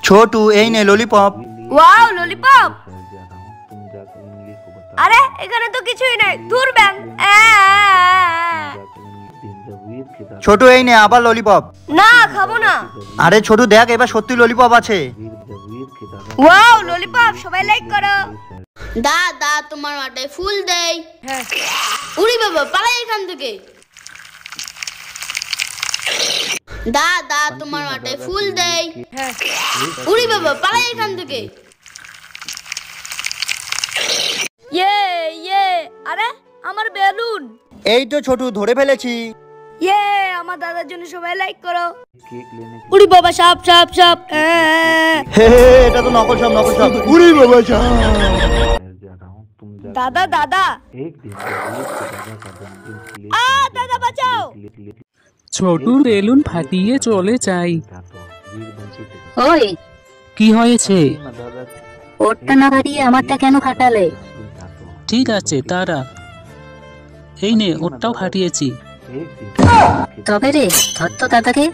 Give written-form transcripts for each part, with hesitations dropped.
छोटू এই নে lollipop. Wow lollipop. আরে এখানে তো কিছুই নাই, দূর ব্যাং। ছোটু এই নে আবার ললিপপ। না খাবো না। আরে ছোটু দেখ এবার সত্যি ললিপপ আছে। ওয়াও ললিপপ, সবাই লাইক করো। দাদা তোমার মাঠে ফুল দেই। উড়ি বাবা পালাই এখান থেকে। দাদা তোমার মাঠে ফুল দেই। উড়ি বাবা পালাই এখান থেকে। ইয়ে ইয়ে, আরে আমার বেলুন। এই তো ছোটু ধরে ফেলেছি। ইয়ে, আমার দাদার জন্য সবাই লাইক করো। উড়ি বাবা সাপ সাপ সাপ। হে এটা তো নকল সাপ নকল সাপ। উড়ি বাবা সাপ। দাদা দাদা, দাদা বাঁচাও। ছোটুর বেলুন ফাটিয়ে চলে যাই। ওই কি হয়েছে? ওরটা না ফাটিয়ে আমারটা কেন ফাটালে? ঠিক আছে তারা, এই নে ওরটাও ফাটিয়েছি। তবে রে ধর তো দাদাকে।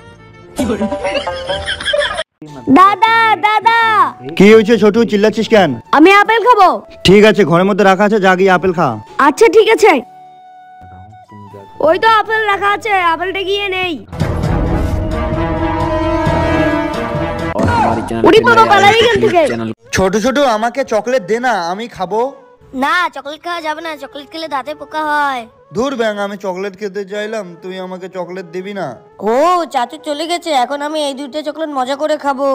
দাদা দাদা, কি হয়েছে ছোটু চিল্লাচ্ছিস কেন? আমি আপেল খাবো। ঠিক আছে ঘরের মধ্যে রাখা আছে, যা গিয়ে আপেল খা। আচ্ছা ঠিক আছে। ওই তো আপেল রাখা আছে, আপেলটা গিয়ে নেই। উড়ি বাবা পালাই এখান থেকে। ছোট ছোট আমাকে চকলেট দে না, আমি খাবো। না চকলেট খাওয়া যাবে না, চকলেট খেলে দাঁতে পোকা হয়। দূর ব্যাং, আমি চকলেট খেতে চাইলাম, তুই আমাকে চকলেট দিবি না? ও চাচু চলে গেছে, এখন আমি এই দুইটা চকলেট মজা করে খাবো।